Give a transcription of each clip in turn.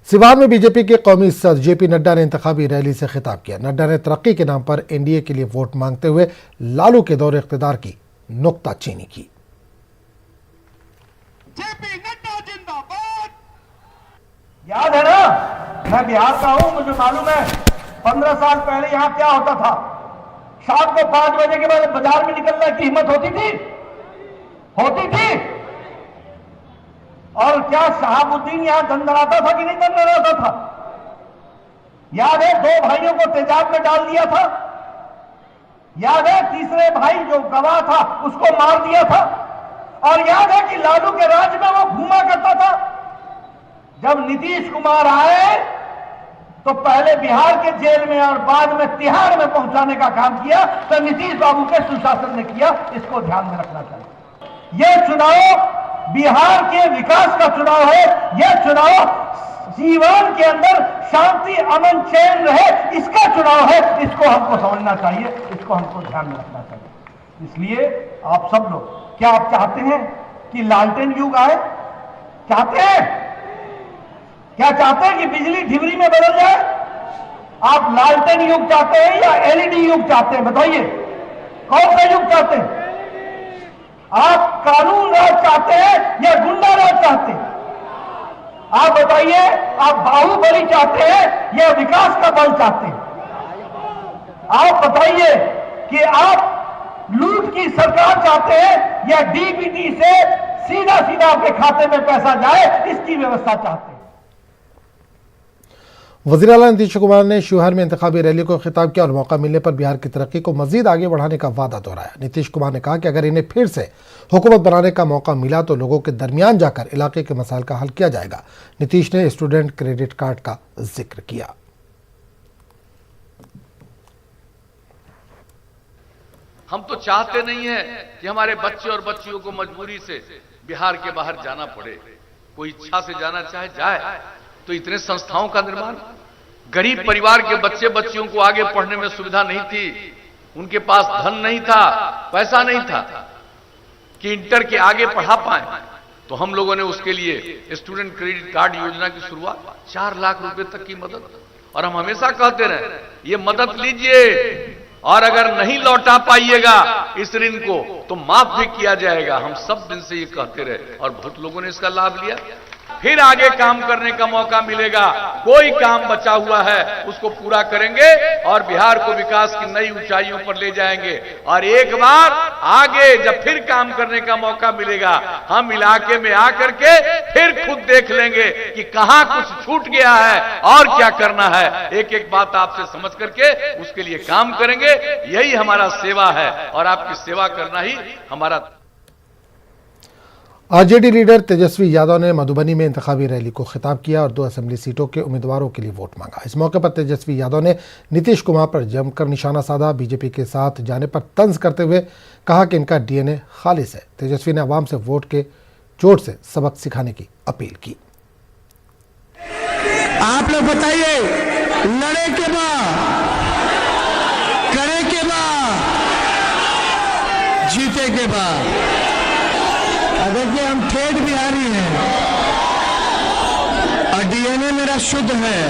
सिवान में बीजेपी के कौमी सदर जेपी नड्डा ने इंतखाबी रैली से खिताब किया। नड्डा ने तरक्की के नाम पर एनडीए के लिए वोट मांगते हुए लालू के दौरे इख्तियार की नुक्ताचीनी की। जेपी नड्डा जिंदाबाद। याद है ना, मैं बिहार का हूं, मुझे मालूम है 15 साल पहले यहां क्या होता था। शाम को 5 बजे के बाद बाजार में निकलने की हिम्मत होती थी। और क्या शहाबुद्दीन यहां दंदनाता था कि नहीं दंदनाता था? याद है 2 भाइयों को तेजाब में डाल दिया था। याद है तीसरे भाई जो गवाह था उसको मार दिया था। और याद है कि लालू के राज में वो घूमा करता था। जब नीतीश कुमार आए तो पहले बिहार के जेल में और बाद में तिहाड़ में पहुंचाने का काम किया, तो नीतीश बाबू के सुशासन ने किया। इसको ध्यान में रखना चाहिए। यह चुनाव बिहार के विकास का चुनाव है। यह चुनाव जीवन के अंदर शांति, अमन, चैन रहे, इसका चुनाव है। इसको हमको समझना चाहिए, इसको हमको ध्यान में रखना चाहिए। इसलिए आप सब लोग, क्या आप चाहते हैं कि लालटेन युग आए? चाहते हैं? क्या चाहते हैं कि बिजली ढिबरी में बदल जाए? आप लालटेन युग चाहते हैं या एलईडी युग चाहते हैं? बताइए, कौन सा युग चाहते हैं? आप कानून राज चाहते हैं या गुंडा राज चाहते हैं? आप बताइए, आप बाहुबली चाहते हैं या विकास का बल चाहते हैं? आप बताइए कि आप लूट की सरकार चाहते हैं या डीबीटी से सीधा सीधा आपके खाते में पैसा जाए, इसकी व्यवस्था चाहते हैं? वज़ीर आला नीतीश कुमार ने शिवहर में इंतखाबी रैली को खिताब किया और मौका मिलने पर बिहार की तरक्की को मजीद आगे बढ़ाने का वादा दोहराया। नीतीश कुमार ने कहा कि अगर इन्हें फिर से हुकूमत बनाने का मौका मिला तो लोगों के दरमियान जाकर इलाके के मसाइल का हल किया जाएगा। नीतीश ने स्टूडेंट क्रेडिट कार्ड का जिक्र किया। हम तो चाहते नहीं है कि हमारे बच्चे और बच्चियों को मजबूरी से बिहार के बाहर जाना पड़े। कोई इच्छा से जाना चाहे जाए, तो इतने संस्थाओं का निर्माण, गरीब परिवार के बच्चे बच्चियों को आगे पढ़ने में सुविधा नहीं थी, उनके पास धन नहीं था, पैसा नहीं था कि इंटर के आगे पढ़ा पाए, तो हम लोगों ने उसके लिए स्टूडेंट क्रेडिट कार्ड योजना की शुरुआत, 4 लाख रुपए तक की मदद। और हम हमेशा कहते रहे, ये मदद लीजिए और अगर नहीं लौटा पाइएगा इस ऋण को तो माफ भी किया जाएगा। हम सब दिन से ये कहते रहे और बहुत लोगों ने इसका लाभ लिया। फिर आगे काम करने का मौका मिलेगा। कोई काम बचा हुआ है उसको पूरा करेंगे और बिहार को विकास की नई ऊंचाइयों पर ले जाएंगे। और एक बार आगे जब फिर काम करने का मौका मिलेगा, हम इलाके में आकर के फिर खुद देख लेंगे कि कहां कुछ छूट गया है और क्या करना है। एक एक बात आपसे समझ करके उसके लिए काम करेंगे। यही हमारा सेवा है और आपकी सेवा करना ही हमारा। आरजेडी लीडर तेजस्वी यादव ने मधुबनी में इंतखाबी रैली को खिताब किया और 2 असेंबली सीटों के उम्मीदवारों के लिए वोट मांगा। इस मौके पर तेजस्वी यादव ने नीतीश कुमार पर जमकर निशाना साधा। बीजेपी के साथ जाने पर तंज करते हुए कहा कि इनका डीएनए खालिस है। तेजस्वी ने आवाम से वोट के चोट से सबक सिखाने की अपील की। आप लोग बताइए, लड़े के बाद, करे के बाद, जीते के बाद। देखिए, हम ठेठ बिहारी हैं और डीएनए मेरा शुद्ध है।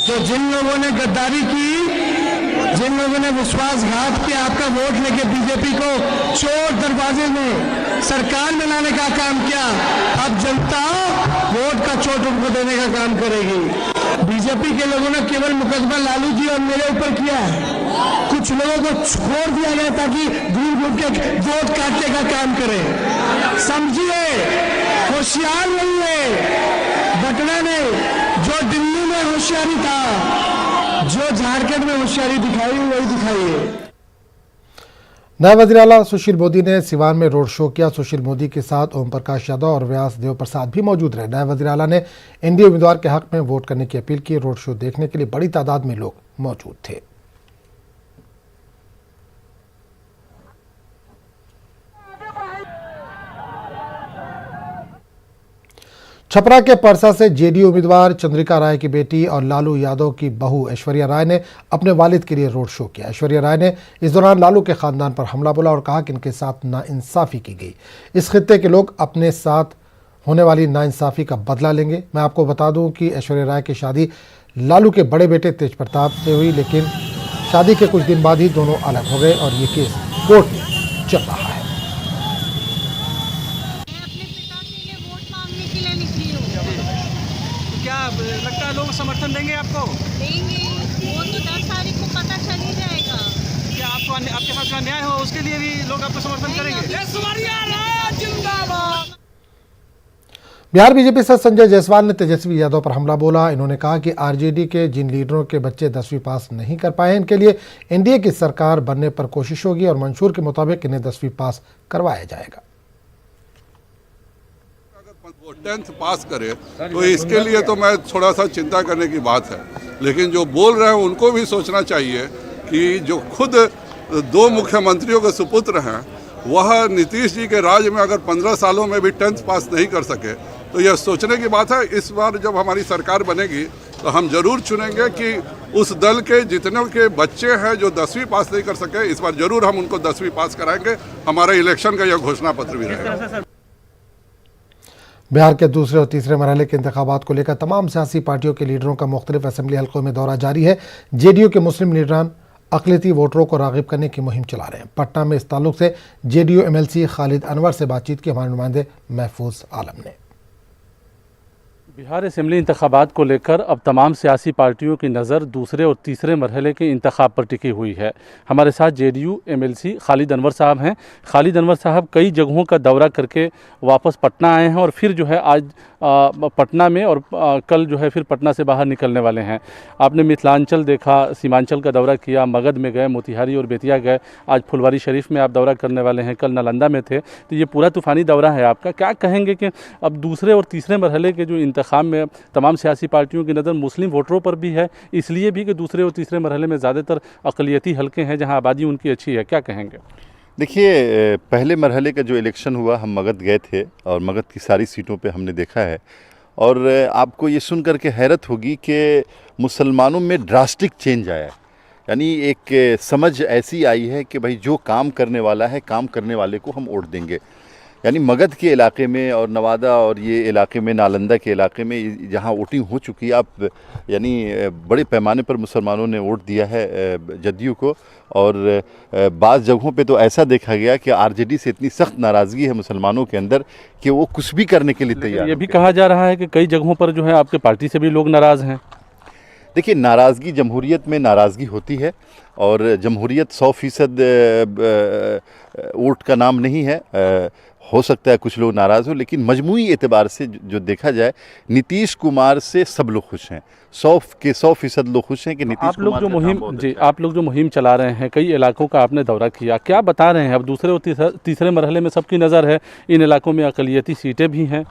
तो जिन लोगों ने गद्दारी की, जिन लोगों ने विश्वासघात किया, आपका वोट लेके बीजेपी को चोर दरवाजे में सरकार में लाने का काम किया, अब जनता वोट का चोट उनको देने का काम करेगी। बीजेपी के लोगों ने केवल मुकदमा लालू जी और मेरे ऊपर किया है। कुछ लोगों को छोड़ दिया गया ताकि घूम घूम के वोट काटने का काम करे। समझिए, होशियार नहीं है बटना ने, जो दिल्ली में होशियारी था, जो झारखंड में होशियारी दिखाई वही दिखाइए। नायब वज़ीर आला सुशील मोदी ने सिवान में रोड शो किया। सुशील मोदी के साथ ओम प्रकाश यादव और व्यास देव प्रसाद भी मौजूद रहे। नायब वज़ीर आला ने एनडीए उम्मीदवार के हक में वोट करने की अपील की। रोड शो देखने के लिए बड़ी तादाद में लोग मौजूद थे। छपरा के परसा से जेडीयू उम्मीदवार चंद्रिका राय की बेटी और लालू यादव की बहू ऐश्वर्या राय ने अपने वालिद के लिए रोड शो किया। ऐश्वर्या राय ने इस दौरान लालू के खानदान पर हमला बोला और कहा कि इनके साथ नाइंसाफी की गई। इस खित्ते के लोग अपने साथ होने वाली नाइंसाफ़ी का बदला लेंगे। मैं आपको बता दूं कि ऐश्वर्या राय की शादी लालू के बड़े बेटे तेज प्रताप से हुई, लेकिन शादी के कुछ दिन बाद ही दोनों अलग हो गए और ये केस कोर्ट में चल रहा है। मैं अपने पिता के लिए वोट मांगने के लिए निकली हूँ। क्या लगता है लोग समर्थन देंगे आपको? देंगे, वो तो 10 तारीख को पता चल ही जाएगा। क्या आपके साथ जो अन्याय हो उसके लिए भी लोग आपको समर्थन करेंगे? बिहार बीजेपी सदस्य संजय जायसवाल ने तेजस्वी यादव पर हमला बोला। इन्होंने कहा कि आरजेडी के जिन लीडरों के बच्चे 10वीं पास नहीं कर पाए, इनके लिए एनडीए की सरकार बनने पर कोशिश होगी और मंशूर के मुताबिक इन्हें 10वीं पास करवाया जाएगा। वो 10th पास करे तो इसके लिए तो मैं थोड़ा सा चिंता करने की बात है, लेकिन जो बोल रहे हैं उनको भी सोचना चाहिए कि जो खुद 2 मुख्यमंत्रियों के सुपुत्र हैं वह नीतीश जी के राज में अगर 15 सालों में भी 10th पास नहीं कर सके तो यह सोचने की बात है। इस बार जब हमारी सरकार बनेगी तो हम जरूर चुनेंगे कि उस दल के जितने के बच्चे हैं जो 10वीं पास नहीं कर सके, इस बार जरूर हम उनको 10वीं पास कराएंगे। हमारे इलेक्शन का यह घोषणा पत्र भी रहेगा। बिहार के दूसरे और तीसरे मरहले के इंतखाबात को लेकर तमाम सियासी पार्टियों के लीडरों का मुख्तलिफ असेंबली हलकों में दौरा जारी है। जेडीयू के मुस्लिम लीडरान अक़लियती वोटरों को राग़िब करने की मुहिम चला रहे हैं। पटना में इस ताल्लुक से जेडीयू एमएलसी खालिद अनवर से बातचीत की हमारे नुमाइंदे महफूज आलम ने। बिहार असेंबली इंतखाबात को लेकर अब तमाम सियासी पार्टियों की नज़र दूसरे और तीसरे मरहले के इंतखाब पर टिकी हुई है। हमारे साथ जेडीयू एमएलसी खालिद अनवर साहब हैं। खालिद अनवर साहब कई जगहों का दौरा करके वापस पटना आए हैं और फिर जो है आज पटना में और कल जो है फिर पटना से बाहर निकलने वाले हैं। आपने मिथिलांचल देखा, सीमांचल का दौरा किया, मगध में गए, मोतिहारी और बेतिया गए, आज फुलवारी शरीफ में आप दौरा करने वाले हैं, कल नालंदा में थे। तो ये पूरा तूफ़ानी दौरा है आपका। क्या कहेंगे कि अब दूसरे और तीसरे मरहले के जो इंतखाब में तमाम सियासी पार्टियों की नज़र मुस्लिम वोटरों पर भी है, इसलिए भी कि दूसरे और तीसरे मरहले में ज़्यादातर अक़लियती हलके हैं जहाँ आबादी उनकी अच्छी है, क्या कहेंगे? देखिए, पहले मरहले का जो इलेक्शन हुआ हम मगध गए थे और मगध की सारी सीटों पे हमने देखा है और आपको ये सुन कर के हैरत होगी कि मुसलमानों में ड्रास्टिक चेंज आया है। यानी एक समझ ऐसी आई है कि भाई जो काम करने वाला है, काम करने वाले को हम वोट देंगे। यानी मगध के इलाके में और नवादा और ये इलाके में, नालंदा के इलाके में जहाँ वोटिंग हो चुकी है, आप यानी बड़े पैमाने पर मुसलमानों ने वोट दिया है जदयू को। और बाज़ जगहों पे तो ऐसा देखा गया कि आरजेडी से इतनी सख्त नाराज़गी है मुसलमानों के अंदर कि वो कुछ भी करने के लिए तैयार। ये भी कहा जा रहा है कि कई जगहों पर जो है आपके पार्टी से भी लोग नाराज़ हैं। देखिए, नाराज़गी, जमहूरियत में नाराज़गी होती है और जमहूरियत 100% वोट का नाम नहीं है। हो सकता है कुछ लोग नाराज़ हो, लेकिन मजमूई एतबार से जो देखा जाए, नीतीश कुमार से सब लोग खुश हैं। 100% लोग खुश हैं कि नीतीश कुमार आप लोग जो मुहिम चला रहे हैं, कई इलाकों का आपने दौरा किया, क्या बता रहे हैं? अब दूसरे और तीसरे मरहले में सबकी नज़र है, इन इलाकों में अक़लियती सीटें भी हैं।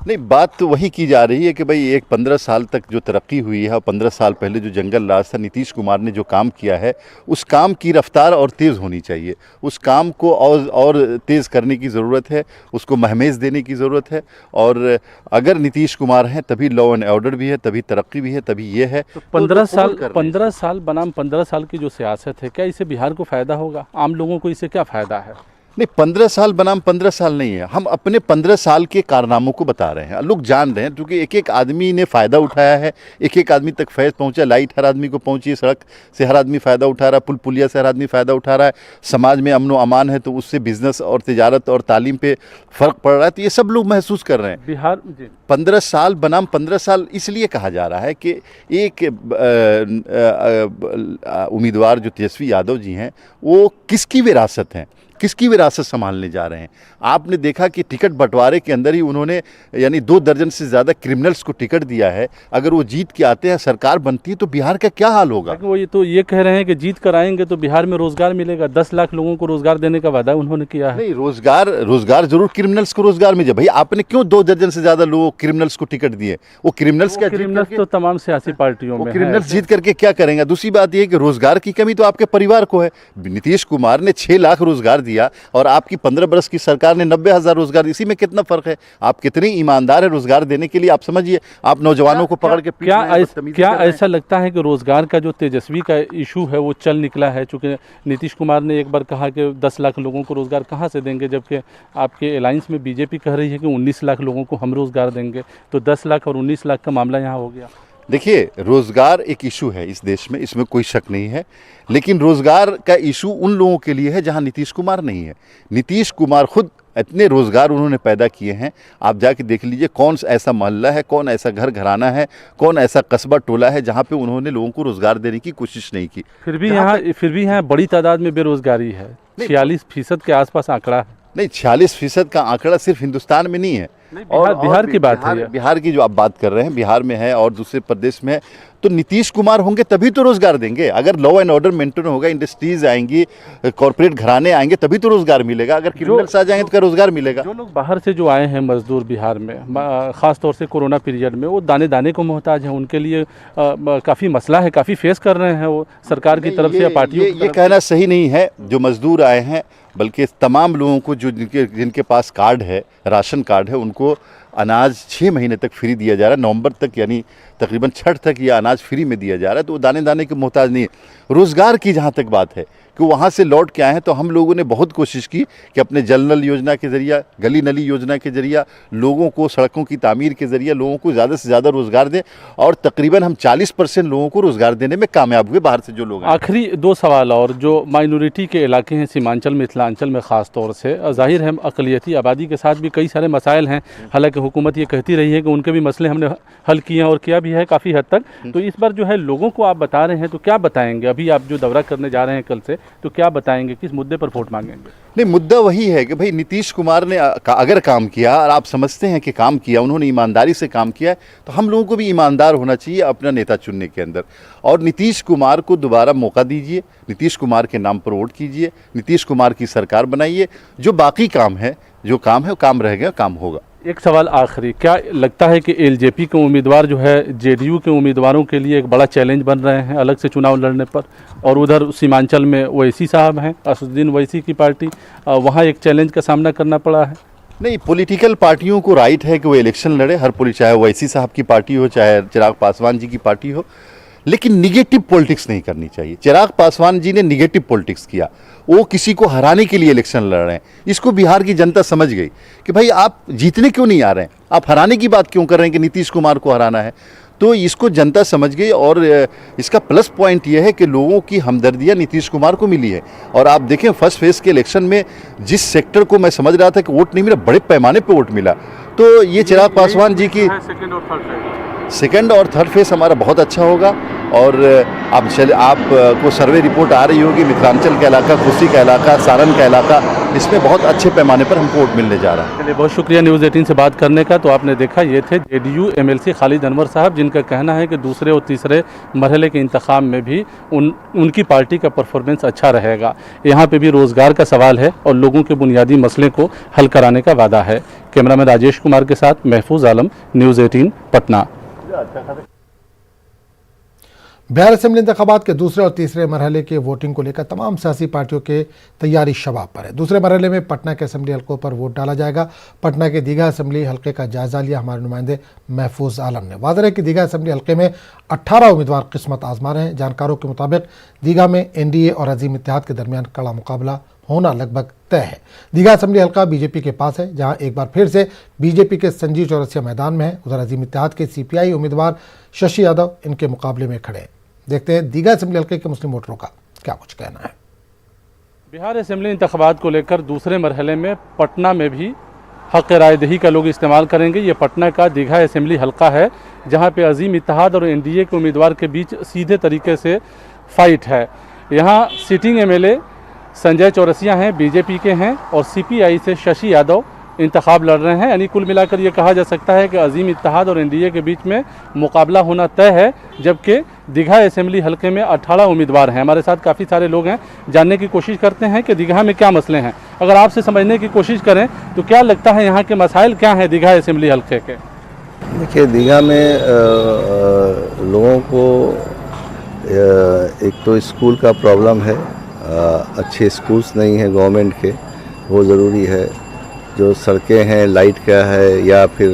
नहीं, बात तो वही की जा रही है कि भाई एक 15 साल तक जो तरक्की हुई है और 15 साल पहले जो जंगल राज था, नीतीश कुमार ने जो काम किया है, उस काम की रफ्तार और तेज़ होनी चाहिए। उस काम को और तेज़ करने की ज़रूरत है, उसको महमेज देने की ज़रूरत है। और अगर नीतीश कुमार हैं तभी लॉ एंड ऑर्डर भी है, तभी तरक्की भी है, तभी ये है। तो 15 साल बनाम 15 साल की जो सियासत है, क्या इससे बिहार को फ़ायदा होगा? आम लोगों को इससे क्या फ़ायदा है? नहीं, 15 साल बनाम 15 साल नहीं है। हम अपने 15 साल के कारनामों को बता रहे हैं। लोग जान रहे हैं, क्योंकि एक एक आदमी ने फ़ायदा उठाया है, एक एक आदमी तक फैज़ पहुंचा, लाइट हर आदमी को पहुंची है, सड़क से हर आदमी फ़ायदा उठा रहा है, पुल पुलिया से हर आदमी फ़ायदा उठा रहा है, समाज में अमन व अमान है तो उससे बिज़नेस और तिजारत और तालीम पे फ़र्क पड़ रहा है। तो ये सब लोग महसूस कर रहे हैं। बिहार 15 साल बनाम 15 साल इसलिए कहा जा रहा है कि एक उम्मीदवार जो तेजस्वी यादव जी हैं, वो किसकी विरासत हैं, किसकी विरासत संभालने जा रहे हैं। आपने देखा कि टिकट बंटवारे के अंदर ही उन्होंने यानी 2 दर्जन से ज़्यादा क्रिमिनल्स को टिकट दिया है। अगर वो जीत के आते हैं, सरकार बनती है, तो बिहार का क्या हाल होगा? वो ये कह रहे हैं कि जीत कर आएंगे तो बिहार में रोजगार मिलेगा। 10 लाख लोगों को रोजगार देने का वादा उन्होंने किया है। नहीं, रोजगार जरूर क्रिमिनल्स को रोजगार मिले। भाई आपने क्यों 2 दर्जन से ज़्यादा लोगों क्रिमिनल्स को टिकट दिए? वो क्रिमिनल्स तो तमाम सियासी पार्टियों में क्रिमिनल्स जीत करके क्या करेंगे? दूसरी बात यह कि रोजगार की कमी तो आपके परिवार को है। नीतीश कुमार ने 6 लाख रोजगार दिया दिया और आपकी 15 बरस की सरकार ने 90,000 रोजगार, इसी में कितना फर्क है? आप कितने ईमानदार है रोजगार देने के लिए? आप समझिए, आप नौजवानों को पकड़ के क्या ऐसा लगता है कि रोजगार का जो तेजस्वी का इशू है वो चल निकला है? चूंकि नीतीश कुमार ने एक बार कहा कि 10 लाख लोगों को रोजगार कहाँ से देंगे, जबकि आपके अलायंस में बीजेपी कह रही है कि 19 लाख लोगों को हम रोजगार देंगे, तो 10 लाख और 19 लाख का मामला यहाँ हो गया। देखिए, रोजगार एक इशू है इस देश में, इसमें कोई शक नहीं है, लेकिन रोजगार का इशू उन लोगों के लिए है जहां नीतीश कुमार नहीं है। नीतीश कुमार खुद इतने रोजगार उन्होंने पैदा किए हैं, आप जाके देख लीजिए कौन ऐसा मोहल्ला है, कौन ऐसा घर घराना है, कौन ऐसा कस्बा टोला है जहां पे उन्होंने लोगों को रोजगार देने की कोशिश नहीं की। फिर भी यहाँ बड़ी तादाद में बेरोजगारी है, 46% के आसपास आंकड़ा है। नहीं, 46% का आंकड़ा सिर्फ हिंदुस्तान में नहीं है, और बिहार की बात है, बिहार की जो आप बात कर रहे हैं, बिहार में है और दूसरे प्रदेश में है। तो नीतीश कुमार होंगे तभी तो रोजगार देंगे। अगर लॉ एंड ऑर्डर मेंटेन होगा, इंडस्ट्रीज आएंगी, कॉर्पोरेट घराने आएंगे, तभी तो रोजगार मिलेगा। अगर क्रिमिनल्स आ जाएंगे तो क्या रोजगार मिलेगा? जो लोग बाहर से जो आए हैं मजदूर बिहार में, खास तौर से कोरोना पीरियड में, वो दाने दाने को मोहताज हैं, उनके लिए काफ़ी मसला है, काफ़ी फेस कर रहे हैं वो सरकार की तरफ से या पार्टियों की तरफ से। ये कहना सही नहीं है जो मजदूर आए हैं, बल्कि तमाम लोगों को जो जिनके पास कार्ड है, राशन कार्ड है, उनको अनाज 6 महीने तक फ्री दिया जा रहा है। नवंबर तक यानी तकरीबन छठ तक ये अनाज फ्री में दिया जा रहा है, तो वो दाने दाने के मोहताज नहीं है। रोज़गार की जहाँ तक बात है कि वहाँ से लौट के आए हैं, तो हम लोगों ने बहुत कोशिश की कि अपने जल नल योजना के ज़रिए, गली नली योजना के ज़रिए लोगों को, सड़कों की तामीर के ज़रिए लोगों को ज़्यादा से ज़्यादा रोज़गार दें, और तकरीबन हम 40% लोगों को रोज़गार देने में कामयाब हुए बाहर से जो लोग। आखिरी 2 सवाल और, जो माइनॉरिटी के इलाके हैं सीमांचल मिथिलांचल में ख़ास तौर से, ज़ाहिर है अक़लियती आबादी के साथ भी कई सारे मसाइल हैं, हालांकि हुकूमत ये कहती रही है कि उनके भी मसले हमने हल किए हैं और किया भी है काफ़ी हद तक। तो इस बार जो है लोगों को आप बता रहे हैं, तो क्या बताएंगे? अभी आप जो दौरा करने जा रहे हैं कल से, तो क्या बताएंगे, किस मुद्दे पर वोट मांगेंगे? नहीं, मुद्दा वही है कि भाई नीतीश कुमार ने अगर काम किया और आप समझते हैं कि काम किया, उन्होंने ईमानदारी से काम किया, तो हम लोगों को भी ईमानदार होना चाहिए अपना नेता चुनने के अंदर, और नीतीश कुमार को दोबारा मौका दीजिए, नीतीश कुमार के नाम पर वोट कीजिए, नीतीश कुमार की सरकार बनाइए। जो बाकी काम है, जो काम है वो काम रह गया, काम होगा। एक सवाल आखिरी, क्या लगता है कि एलजेपी के उम्मीदवार जो है जेडीयू के उम्मीदवारों के लिए एक बड़ा चैलेंज बन रहे हैं अलग से चुनाव लड़ने पर? और उधर सीमांचल में ओवैसी साहब हैं, असदुद्दीन ओवैसी की पार्टी, वहाँ एक चैलेंज का सामना करना पड़ा है। नहीं, पॉलिटिकल पार्टियों को राइट है कि वो इलेक्शन लड़े, हर चाहे ओवैसी साहब की पार्टी हो, चाहे चिराग पासवान जी की पार्टी हो, लेकिन निगेटिव पॉलिटिक्स नहीं करनी चाहिए। चिराग पासवान जी ने निगेटिव पॉलिटिक्स किया, वो किसी को हराने के लिए इलेक्शन लड़ रहे हैं। इसको बिहार की जनता समझ गई कि भाई आप जीतने क्यों नहीं आ रहे हैं, आप हराने की बात क्यों कर रहे हैं कि नीतीश कुमार को हराना है। तो इसको जनता समझ गई, और इसका प्लस पॉइंट ये है कि लोगों की हमदर्दियाँ नीतीश कुमार को मिली है। और आप देखें फर्स्ट फेज़ के इलेक्शन में जिस सेक्टर को मैं समझ रहा था कि वोट नहीं मिला, बड़े पैमाने पर वोट मिला। तो ये चिराग पासवान जी की सेकंड और थर्ड फेज हमारा बहुत अच्छा होगा। और आपको सर्वे रिपोर्ट आ रही होगी, मिथिलांचल का इलाका, कोसी का इलाका, सारण का इलाका, इसमें बहुत अच्छे पैमाने पर हमको वोट मिलने जा रहा है। चलिए, बहुत शुक्रिया न्यूज़ 18 से बात करने का। तो आपने देखा, ये थे जेडीयू एमएलसी खालिद अनवर साहब, जिनका कहना है कि दूसरे और तीसरे मरहले के इंतखाब में भी उनकी पार्टी का परफॉर्मेंस अच्छा रहेगा। यहाँ पे भी रोज़गार का सवाल है और लोगों के बुनियादी मसले को हल कराने का वादा है। कैमरामैन राजेश कुमार के साथ महफूज आलम, न्यूज़ 18 पटना। बिहार असेंबली इंतखाबात के दूसरे और तीसरे मरहले के वोटिंग को लेकर तमाम सियासी पार्टियों के तैयारी शबाब पर है। दूसरे मरहले में पटना के असेंबली हल्कों पर वोट डाला जाएगा। पटना के दीघा असेंबली हल्के का जायजा लिया हमारे नुमाइंदे महफूज आलम ने। वाज़ेह है कि दीघा असेंबली हल्के में 18 उम्मीदवार किस्मत आजमा रहे हैं। जानकारों के मुताबिक दीघा में एनडीए और अजीम इत्तेहाद के दरमियान कड़ा मुकाबला होना लगभग तय है। दीघा असेंबली हल्का बीजेपी के पास है, जहां एक बार फिर से बीजेपी के संजीव चौरसिया मैदान में है। उधर अजीम इत्तेहाद के सीपीआई उम्मीदवार शशि यादव इनके मुकाबले में खड़े हैं। देखते हैं दीघा असेंबली हल्के के मुस्लिम वोटरों का क्या कुछ कहना है। बिहार असेंबली इंतखाबात को लेकर दूसरे मरहले में पटना में भी हक़ रायदही का लोग इस्तेमाल करेंगे। ये पटना का दीघा असेंबली हल्का है, जहाँ पे अजीम इत्तेहाद और एनडीए के उम्मीदवार के बीच सीधे तरीके से फाइट है। यहाँ सिटिंग एमएलए संजय चौरसिया हैं, बीजेपी के हैं, और सीपीआई से शशि यादव इंतखाब लड़ रहे हैं। यानी कुल मिलाकर ये कहा जा सकता है कि अजीम इत्तेहाद और एनडीए के बीच में मुकाबला होना तय है, जबकि दीघा असेंबली हल्के में 18 उम्मीदवार हैं। हमारे साथ काफ़ी सारे लोग हैं, जानने की कोशिश करते हैं कि दीघा में क्या मसले हैं। अगर आपसे समझने की कोशिश करें तो क्या लगता है यहाँ के मसाइल क्या हैं दीघा असेंबली हल्के के? देखिए, दीघा में लोगों को एक तो स्कूल का प्रॉब्लम है, अच्छे स्कूल्स नहीं हैं गवर्नमेंट के, वो ज़रूरी है। जो सड़कें हैं, लाइट का है या फिर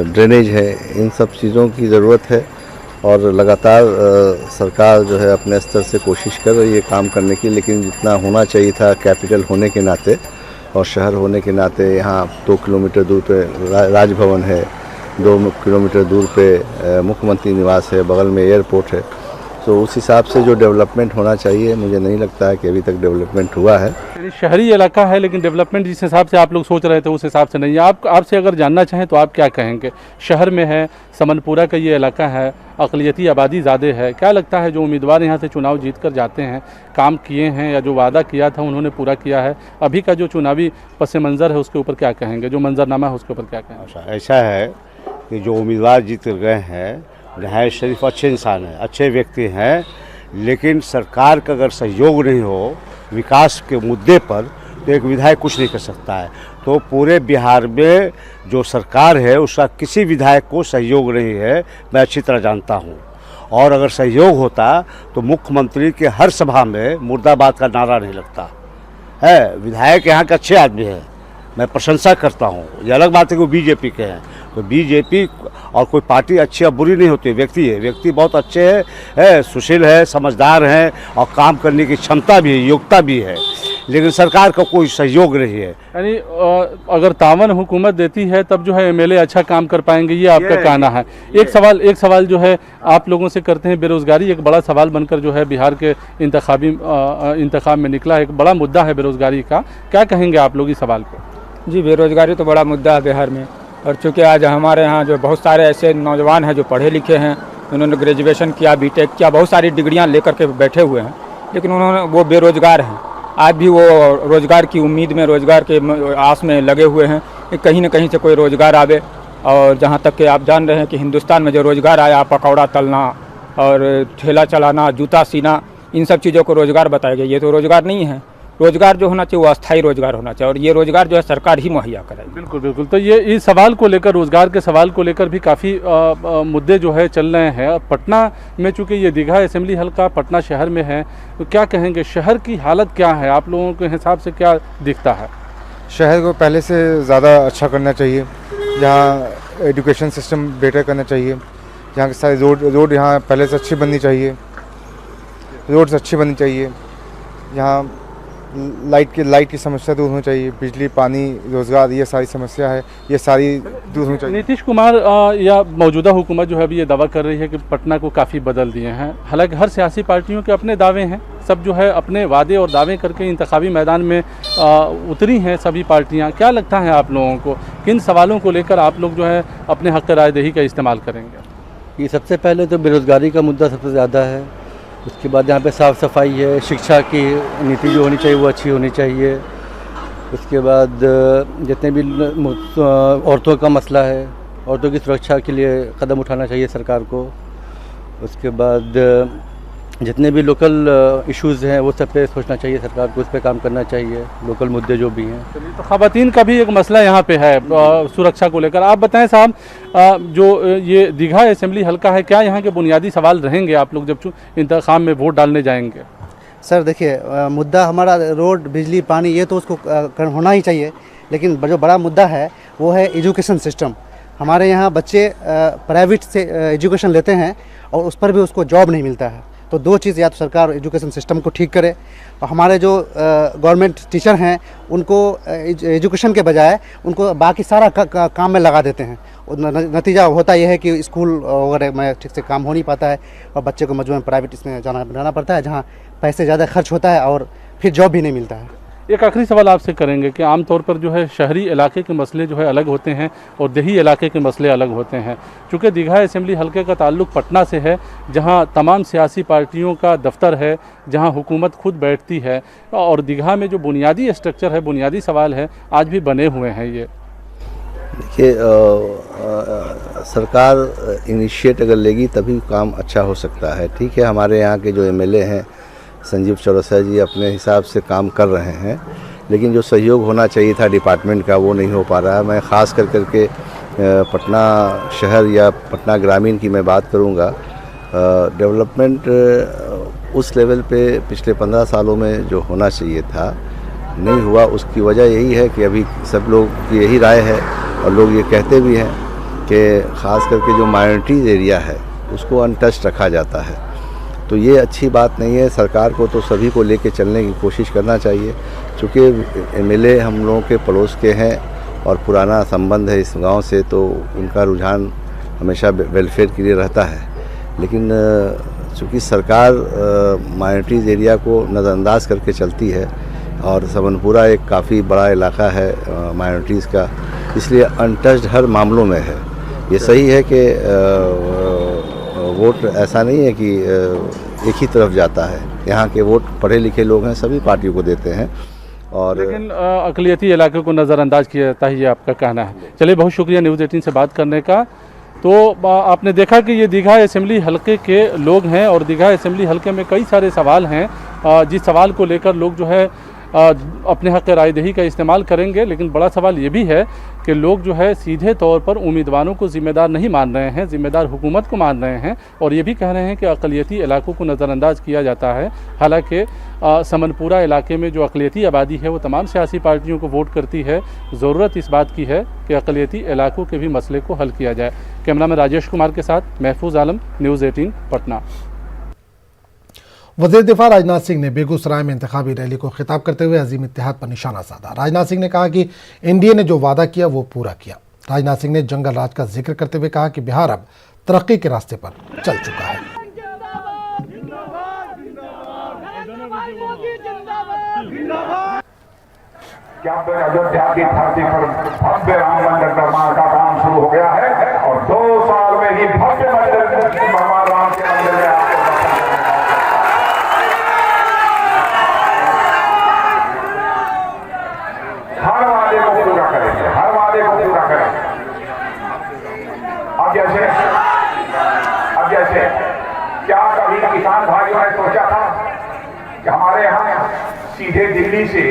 ड्रेनेज है, इन सब चीज़ों की ज़रूरत है और लगातार सरकार जो है अपने स्तर से कोशिश कर रही है काम करने की, लेकिन जितना होना चाहिए था कैपिटल होने के नाते और शहर होने के नाते, यहाँ 2 किलोमीटर दूर पे राजभवन है, 2 किलोमीटर दूर पे मुख्यमंत्री निवास है, बगल में एयरपोर्ट है, तो उस हिसाब से जो डेवलपमेंट होना चाहिए मुझे नहीं लगता है कि अभी तक डेवलपमेंट हुआ है। शहरी इलाका है लेकिन डेवलपमेंट जिस हिसाब से आप लोग सोच रहे थे उस हिसाब से नहीं है। आपसे अगर जानना चाहें तो आप क्या कहेंगे? शहर में है, समनपुरा का ये इलाका है, अक़लियती आबादी ज़्यादा है, क्या लगता है जो उम्मीदवार यहाँ से चुनाव जीत कर जाते हैं, काम किए हैं या जो वादा किया था उन्होंने पूरा किया है? अभी का जो चुनावी पस मंज़र है उसके ऊपर क्या कहेंगे, जो मंजरनामा है उसके ऊपर क्या कहेंगे? ऐसा है कि जो उम्मीदवार जीत कर गए हैं नहायत शरीफ अच्छे इंसान हैं, अच्छे व्यक्ति हैं, लेकिन सरकार का अगर सहयोग नहीं हो विकास के मुद्दे पर तो एक विधायक कुछ नहीं कर सकता है। तो पूरे बिहार में जो सरकार है उसका किसी विधायक को सहयोग नहीं है, मैं अच्छी तरह जानता हूँ। और अगर सहयोग होता तो मुख्यमंत्री के हर सभा में मुर्दाबाद का नारा नहीं लगता है। विधायक यहाँ के अच्छे आदमी हैं, मैं प्रशंसा करता हूँ। ये अलग बात है कि वो बीजेपी के हैं, तो बीजेपी और कोई पार्टी अच्छी या बुरी नहीं होती, व्यक्ति है, व्यक्ति बहुत अच्छे है, सुशील है, समझदार हैं और काम करने की क्षमता भी है, योग्यता भी है, लेकिन सरकार का कोई सहयोग नहीं है। यानी अगर तावन हुकूमत देती है तब जो है एमएलए अच्छा काम कर पाएंगे, ये आपका कहना है। एक सवाल जो है आप लोगों से करते हैं, बेरोज़गारी एक बड़ा सवाल बनकर जो है बिहार के इंतखाब में निकला है, एक बड़ा मुद्दा है बेरोज़गारी का, क्या कहेंगे आप लोग इस सवाल पर? जी, बेरोज़गारी तो बड़ा मुद्दा है बिहार में, और चूँकि आज हमारे यहाँ जो बहुत सारे ऐसे नौजवान हैं जो पढ़े लिखे हैं, उन्होंने ग्रेजुएशन किया, बीटेक किया, बहुत सारी डिग्रियां लेकर के बैठे हुए हैं, लेकिन वो बेरोज़गार हैं। आज भी वो रोज़गार की उम्मीद में, रोज़गार के आस में लगे हुए हैं कि कहीं न कहीं से कोई रोज़गार आवे। और जहाँ तक कि आप जान रहे हैं कि हिंदुस्तान में जो रोज़गार आया, पकौड़ा तलना और ठेला चलाना, जूता सीना, इन सब चीज़ों को रोज़गार बताया गया। ये तो रोज़गार नहीं है। रोज़गार जो होना चाहिए वो अस्थायी रोज़गार होना चाहिए, और ये रोज़गार जो है सरकार ही मुहैया कराएगी। बिल्कुल बिल्कुल। तो ये इस सवाल को लेकर, रोज़गार के सवाल को लेकर भी काफ़ी मुद्दे जो है चल रहे हैं। पटना में चूँकि ये दीघा असेंबली हल्का पटना शहर में है, तो क्या कहेंगे शहर की हालत क्या है, आप लोगों के हिसाब से क्या दिखता है? शहर को पहले से ज़्यादा अच्छा करना चाहिए, यहाँ एजुकेशन सिस्टम बेटर करना चाहिए, यहाँ के सारे रोड यहाँ पहले से अच्छी बननी चाहिए, रोड्स अच्छी बननी चाहिए, यहाँ लाइट की समस्या दूर होनी चाहिए, बिजली, पानी, रोज़गार, ये सारी समस्या है, ये सारी दूर होनी चाहिए। नीतीश कुमार या मौजूदा हुकूमत जो है अभी ये दावा कर रही है कि पटना को काफ़ी बदल दिए हैं। हालांकि हर सियासी पार्टियों के अपने दावे हैं, सब जो है अपने वादे और दावे करके इंतखाबी मैदान में उतरी हैं सभी पार्टियाँ। क्या लगता है आप लोगों को, किन सवालों को लेकर आप लोग जो है अपने हक़ रायदही का इस्तेमाल करेंगे? ये सबसे पहले तो बेरोज़गारी का मुद्दा सबसे ज़्यादा है, उसके बाद यहाँ पे साफ़ सफाई है, शिक्षा की नीति जो होनी चाहिए वो अच्छी होनी चाहिए, उसके बाद जितने भी औरतों का मसला है, औरतों की सुरक्षा के लिए कदम उठाना चाहिए सरकार को, उसके बाद जितने भी लोकल इश्यूज़ हैं वो सब पे सोचना चाहिए सरकार को, उस पर काम करना चाहिए, लोकल मुद्दे जो भी हैं। तो ख़वातीन का भी एक मसला यहाँ पे है सुरक्षा को लेकर। आप बताएं साहब, जो ये दीघा असेंबली हल्का है, क्या यहाँ के बुनियादी सवाल रहेंगे आप लोग जब इंतखाब में वोट डालने जाएंगे? सर देखिए, मुद्दा हमारा रोड, बिजली, पानी, ये तो उसको होना ही चाहिए, लेकिन जो बड़ा मुद्दा है वो है एजुकेशन सिस्टम। हमारे यहाँ बच्चे प्राइवेट से एजुकेशन लेते हैं और उस पर भी उसको जॉब नहीं मिलता है। तो दो चीज़, या तो सरकार एजुकेशन सिस्टम को ठीक करे और हमारे जो गवर्नमेंट टीचर हैं उनको एजुकेशन के बजाय उनको बाकी सारा काम में लगा देते हैं। नतीजा होता यह है कि स्कूल वगैरह में ठीक से काम हो नहीं पाता है और बच्चे को मजबूरन प्राइवेट इसमें जाना पड़ता है, जहाँ पैसे ज़्यादा खर्च होता है और फिर जॉब भी नहीं मिलता है। एक आखिरी सवाल आपसे करेंगे कि आमतौर पर जो है शहरी इलाके के मसले जो है अलग होते हैं और देही इलाके के मसले अलग होते हैं। चूँकि दीघा असेंबली हल्के का ताल्लुक पटना से है, जहां तमाम सियासी पार्टियों का दफ्तर है, जहां हुकूमत खुद बैठती है, और दीघा में जो बुनियादी स्ट्रक्चर है, बुनियादी सवाल है, आज भी बने हुए हैं। ये देखिए, सरकार इनिशिएट अगर लेगी तभी काम अच्छा हो सकता है। ठीक है, हमारे यहाँ के जो एमएलए हैं संजीव चौरसिया जी अपने हिसाब से काम कर रहे हैं, लेकिन जो सहयोग होना चाहिए था डिपार्टमेंट का वो नहीं हो पा रहा है। मैं ख़ास करके पटना शहर या पटना ग्रामीण की मैं बात करूँगा, डेवलपमेंट उस लेवल पे पिछले 15 सालों में जो होना चाहिए था नहीं हुआ। उसकी वजह यही है कि अभी सब लोग की यही राय है और लोग ये कहते भी हैं कि ख़ास करके जो माइनॉरिटीज़ एरिया है उसको अनटच्ड रखा जाता है। तो ये अच्छी बात नहीं है। सरकार को तो सभी को लेके चलने की कोशिश करना चाहिए। चूँकि एमएलए हम लोगों के पड़ोस के हैं और पुराना संबंध है इस गांव से, तो उनका रुझान हमेशा वेलफेयर के लिए रहता है। लेकिन चूँकि सरकार माइनॉरिटीज़ एरिया को नज़रअंदाज करके चलती है और समनपुरा एक काफ़ी बड़ा इलाका है माइनॉरिटीज़ का, इसलिए अनटच्ड हर मामलों में है। ये सही है कि वोट ऐसा नहीं है कि एक ही तरफ जाता है। यहाँ के वोट पढ़े लिखे लोग हैं, सभी पार्टियों को देते हैं। और लेकिन अक़लियती इलाके को नज़रअंदाज किया जाता है, ये आपका कहना है। चलिए, बहुत शुक्रिया न्यूज़ 18 से बात करने का। तो आपने देखा कि ये दीघा असेंबली हलके के लोग हैं और दीघा असेंबली हलके में कई सारे सवाल हैं जिस सवाल को लेकर लोग जो है अपने हक़ रायदही का इस्तेमाल करेंगे। लेकिन बड़ा सवाल ये भी है कि लोग जो है सीधे तौर पर उम्मीदवारों को ज़िम्मेदार नहीं मान रहे हैं, ज़िम्मेदार हुकूमत को मान रहे हैं और ये भी कह रहे हैं कि अक़लियती इलाकों को नज़रअंदाज किया जाता है। हालांकि समनपुरा इलाके में जो अक़लियती आबादी है वो तमाम सियासी पार्टियों को वोट करती है। ज़रूरत इस बात की है कि अक़लियती इलाकों के भी मसले को हल किया जाए। कैमरा में राजेश कुमार के साथ महफूज आलम, न्यूज़ 18 पटना। वज़ीर दिफा राजनाथ सिंह ने बेगूसराय में इंतखाबी रैली को खिताब करते हुए अजीम इत्तेहाद पर निशाना साधा। राजनाथ सिंह ने कहा कि एनडीए ने जो वादा किया वो पूरा किया। राजनाथ सिंह ने जंगल राज का जिक्र करते हुए कहा कि बिहार अब तरक्की के रास्ते पर चल चुका है। अयोध्या की धरती पर भव्य राम मंदिर निर्माण का काम शुरू हो गया है और 2 साल में ही भव्य मंदिर भगवान राम के मंदिर में हर वादे को पूरा करेंगे, हर वादे को पूरा करेंगे। अब जैसे क्या कभी किसान भाइयों ने सोचा था कि हमारे यहाँ सीधे दिल्ली से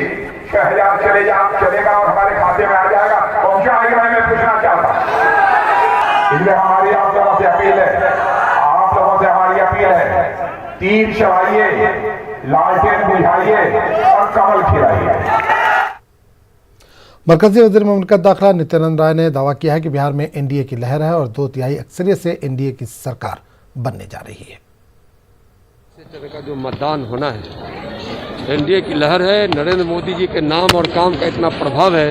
6000 चलेगा और हमारे खाते में आ जाएगा? पहुंचा है कि मैं पूछना चाहता। इसलिए हमारी आप लोगों से अपील है, आप लोगों से हमारी अपील है, तीर चलाइए, लालटेन बुझाइए और कमल खिलाइए। मरकजी वज़ीर मुमलिकत दाखिला नित्यानंद राय ने दावा किया है कि बिहार में एनडीए की लहर है और 2/3 अक्सरियत से एनडीए की सरकार बनने जा रही है। इस तरह का जो मतदान होना है, एनडीए की लहर है। नरेंद्र मोदी जी के नाम और काम का इतना प्रभाव है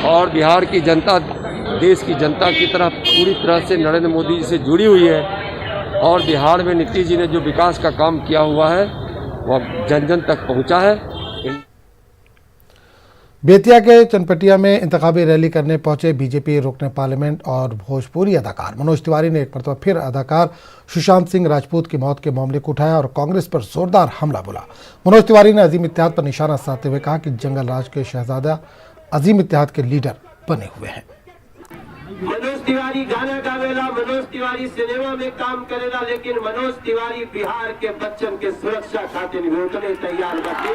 और बिहार की जनता देश की जनता की तरह पूरी तरह से नरेंद्र मोदी जी से जुड़ी हुई है और बिहार में नीतीश जी ने जो विकास का काम किया हुआ है वह जन जन तक पहुंचा है। बेतिया के चनपटिया में इंतखाबी रैली करने पहुंचे बीजेपी रुकने पार्लियामेंट और भोजपुरी अदाकार मनोज तिवारी ने एक मरतबा फिर अदाकार सुशांत सिंह राजपूत की मौत के मामले को उठाया और कांग्रेस पर जोरदार हमला बोला। मनोज तिवारी ने अजीम इत्तेहाद पर निशाना साधते हुए कहा कि जंगल राज के शहजादा अजीम इत्तेहाद के लीडर बने हुए हैं। मनोज तिवारी गाना गावेला, मनोज तिवारी सिनेमा में काम करेला, लेकिन मनोज तिवारी बिहार के बच्चन के सुरक्षा खातिर वोटने तैयार बाटे।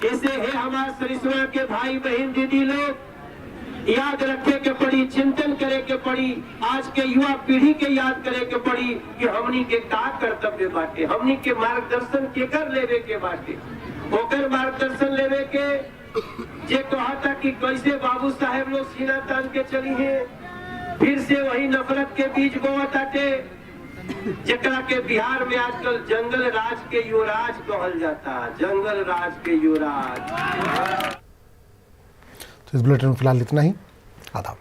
इसे है हमारे सरिस्वा के भाई बहन दीदी लोग याद रखे के पड़ी, चिंतन करे के पड़ी, आज के युवा पीढ़ी के याद करे के पड़ी कि हमनी के का कर्तव्य बाटे, हमनी के मार्गदर्शन केकर लेवे के बाटे, ओकर मार्गदर्शन लेवे के जे कहा था कि कैसे बाबू साहेब लोग सीना तान के चली है, फिर से वही नफरत के बीज बोआ ताटे जकरा के बिहार में आजकल जंगल राज के युवराज कहल जाता, जंगल राज के युवराज। तो इस बुलेटिन में फिलहाल इतना ही। आदाब।